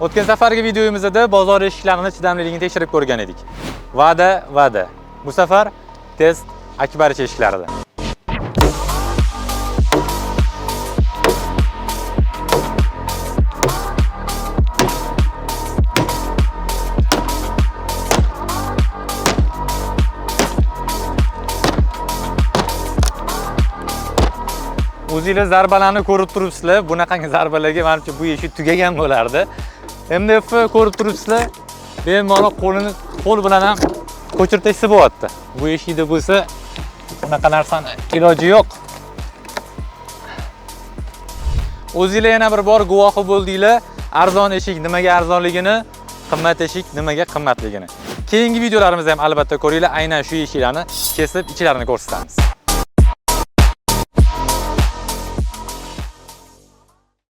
O'tgan safargi videomizda bozor eshiklarini chidamliligini tekshirib ko'rgan edik. Va'da. Bu safar test akbaricha eshiklarida. O'zingizlar zarbalarni ko'rib turibsizlar. Bunaqangi zarbalarga menimcha bu eshik tugagan bo'lardi. MDF ko'rib turibsizlar. Bemalol qo'l bilan ham ko'chirtasi bo'lyapti. Bu eshikda bo'lsa bunaqa narsani iloji yo'q. O'zingizlar yana bir bor guvohi bo'ldinglar. Arzon eshik nimaga arzonligini, qimmat eshik nimaga qimmatligini. Keyingi videolarimizda ham albatta ko'ringlar. Aynan shu eshiklarni kesib, ichlarini ko'rsatamiz.